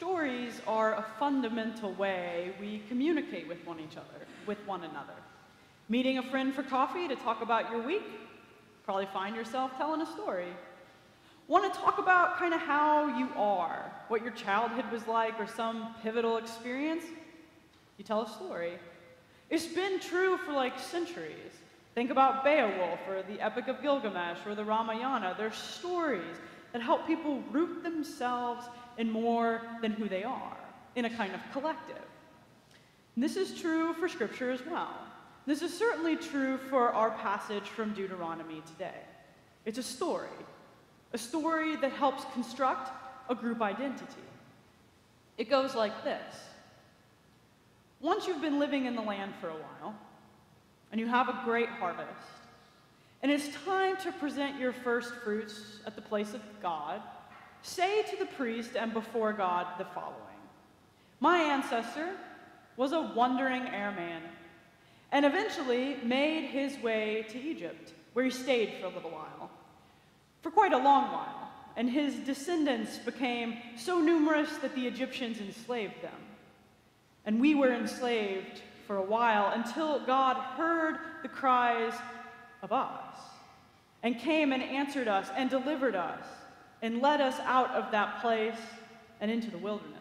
Stories are a fundamental way we communicate with one another. Meeting a friend for coffee to talk about your week, probably find yourself telling a story. Want to talk about kind of how you are, what your childhood was like, or some pivotal experience? You tell a story. It's been true for like centuries. Think about Beowulf or the Epic of Gilgamesh or the Ramayana. They're stories that help people root themselves in more than who they are, in a kind of collective. And this is true for Scripture as well. This is certainly true for our passage from Deuteronomy today. It's a story that helps construct a group identity. It goes like this. Once you've been living in the land for a while, and you have a great harvest, and it's time to present your first fruits at the place of God, say to the priest and before God the following. My ancestor was a wandering airman, and eventually made his way to Egypt, where he stayed for a little while, for quite a long while, and his descendants became so numerous that the Egyptians enslaved them. And we were enslaved for a while until God heard the cries of us and came and answered us and delivered us and led us out of that place and into the wilderness.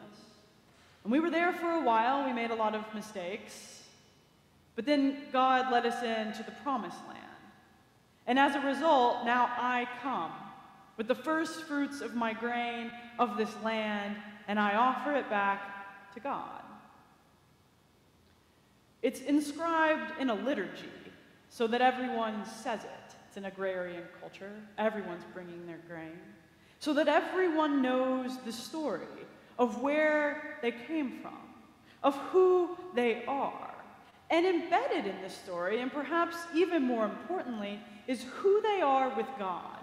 And we were there for a while. We made a lot of mistakes. But then God led us into the promised land. And as a result, now I come with the first fruits of my grain of this land, and I offer it back to God. It's inscribed in a liturgy so that everyone says it. It's an agrarian culture. Everyone's bringing their grain. So that everyone knows the story of where they came from, of who they are. And embedded in this story, and perhaps even more importantly, is who they are with God.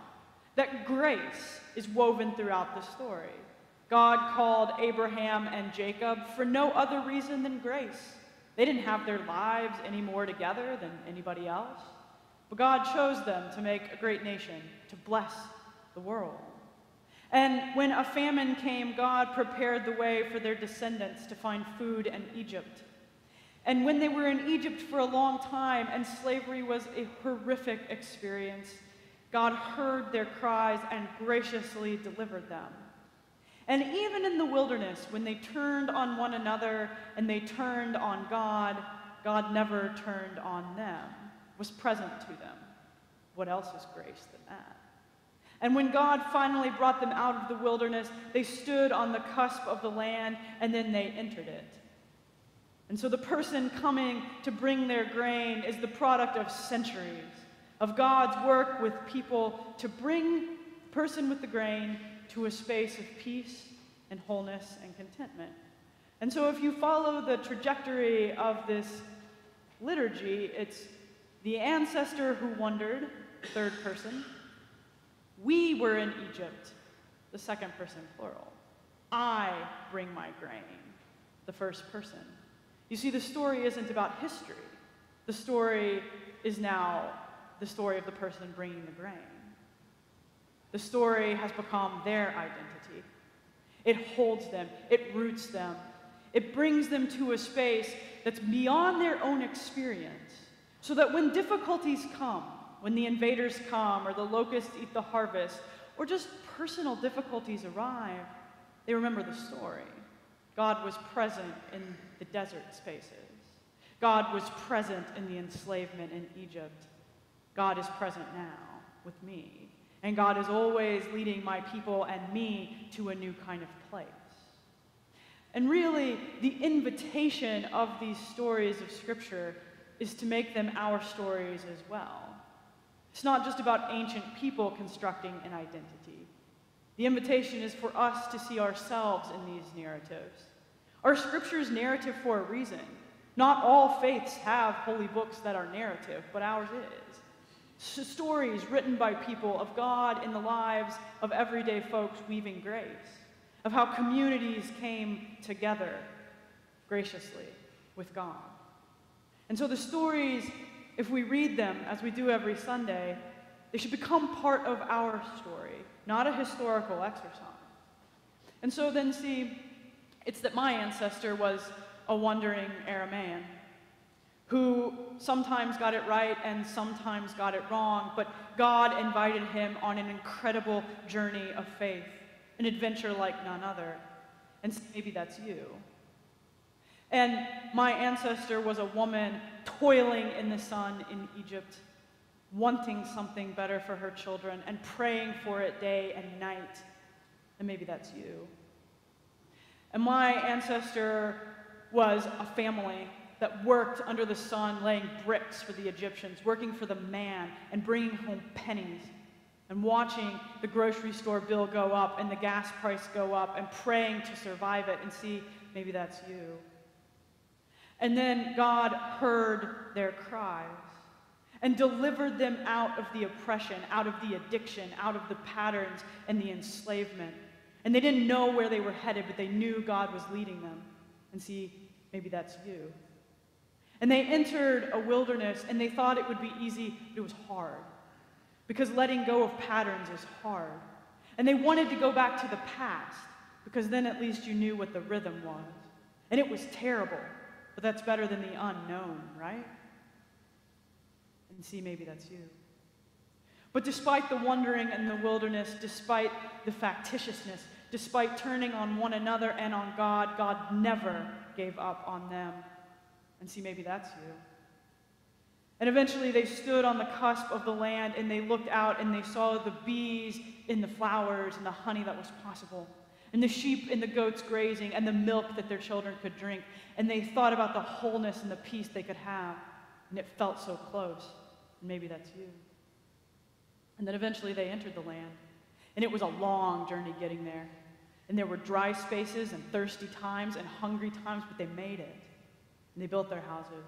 That grace is woven throughout the story. God called Abraham and Jacob for no other reason than grace. They didn't have their lives any more together than anybody else. But God chose them to make a great nation, to bless the world. And when a famine came, God prepared the way for their descendants to find food in Egypt. And when they were in Egypt for a long time and slavery was a horrific experience, God heard their cries and graciously delivered them. And even in the wilderness, when they turned on one another and they turned on God, God never turned on them, was present to them. What else is grace than that? And when God finally brought them out of the wilderness, they stood on the cusp of the land, and then they entered it. And so the person coming to bring their grain is the product of centuries of God's work with people to bring the person with the grain to a space of peace and wholeness and contentment. And so if you follow the trajectory of this liturgy, it's the ancestor who wandered, third person. We were in Egypt, the second person plural. I bring my grain, the first person. You see, the story isn't about history. The story is now the story of the person bringing the grain. The story has become their identity. It holds them. It roots them. It brings them to a space that's beyond their own experience, so that when difficulties come, when the invaders come, or the locusts eat the harvest, or just personal difficulties arrive, they remember the story. God was present in the desert spaces. God was present in the enslavement in Egypt. God is present now with me. And God is always leading my people and me to a new kind of place. And really, the invitation of these stories of Scripture is to make them our stories as well. It's not just about ancient people constructing an identity. The invitation is for us to see ourselves in these narratives. Our Scripture's narrative for a reason. Not all faiths have holy books that are narrative, but ours is. Stories written by people of God in the lives of everyday folks weaving grace, of how communities came together graciously with God. And so the stories, if we read them as we do every Sunday, they should become part of our story, not a historical exercise. And so then see, It's that my ancestor was a wandering Aramaean who sometimes got it right and sometimes got it wrong, but God invited him on an incredible journey of faith, an adventure like none other. And so maybe that's you. And my ancestor was a woman toiling in the sun in Egypt, wanting something better for her children and praying for it day and night. And maybe that's you. And my ancestor was a family that worked under the sun, laying bricks for the Egyptians, working for the man and bringing home pennies, and watching the grocery store bill go up and the gas price go up and praying to survive it. And see, maybe that's you. And then God heard their cries and delivered them out of the oppression, out of the addiction, out of the patterns and the enslavement. And they didn't know where they were headed, but they knew God was leading them. And see, maybe that's you. And they entered a wilderness, and they thought it would be easy, but it was hard. Because letting go of patterns is hard. And they wanted to go back to the past, because then at least you knew what the rhythm was. And it was terrible, but that's better than the unknown, right? And see, maybe that's you. But despite the wandering and the wilderness, despite the factitiousness, despite turning on one another and on God, God never gave up on them. And see, maybe that's you. And eventually they stood on the cusp of the land, and they looked out and they saw the bees in the flowers and the honey that was possible, and the sheep and the goats grazing, and the milk that their children could drink. And they thought about the wholeness and the peace they could have, and it felt so close. And maybe that's you. And then eventually they entered the land, and it was a long journey getting there. And there were dry spaces and thirsty times and hungry times, but they made it. And they built their houses,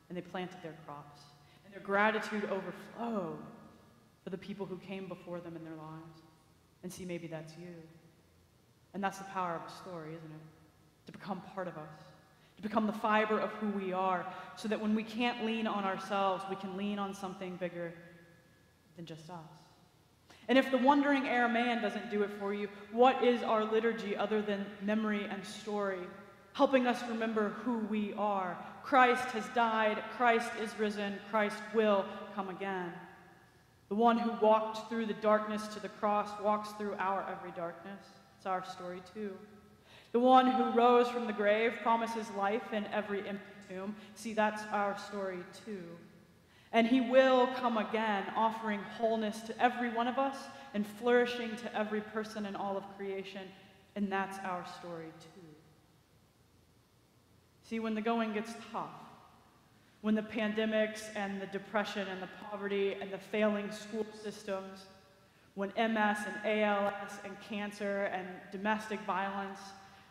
and they planted their crops. And their gratitude overflowed for the people who came before them in their lives. And see, maybe that's you. And that's the power of a story, isn't it? To become part of us. To become the fiber of who we are, so that when we can't lean on ourselves, we can lean on something bigger than just us. And if the wandering Aramaean doesn't do it for you, what is our liturgy other than memory and story, helping us remember who we are? Christ has died, Christ is risen, Christ will come again. The one who walked through the darkness to the cross walks through our every darkness. It's our story too. The one who rose from the grave promises life in every empty tomb. See, that's our story too. And he will come again, offering wholeness to every one of us and flourishing to every person in all of creation. And that's our story too. See, when the going gets tough, when the pandemics and the depression and the poverty and the failing school systems, when MS and ALS and cancer and domestic violence,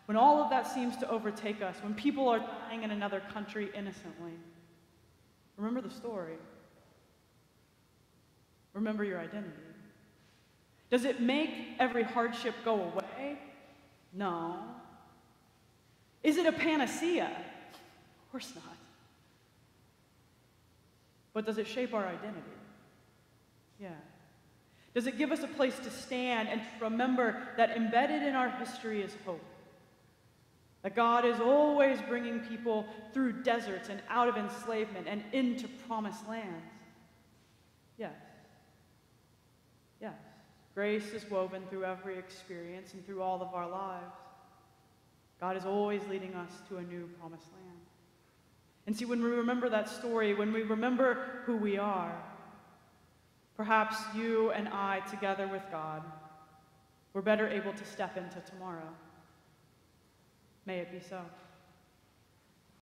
when all of that seems to overtake us, when people are dying in another country innocently, remember the story. Remember your identity. Does it make every hardship go away? No. Is it a panacea? Of course not. But does it shape our identity? Yeah. Does it give us a place to stand and to remember that embedded in our history is hope? That God is always bringing people through deserts and out of enslavement and into promised lands? Yes. Yes. Grace is woven through every experience and through all of our lives. God is always leading us to a new promised land. And see, when we remember that story, when we remember who we are, perhaps you and I, together with God, we're better able to step into tomorrow. May it be so.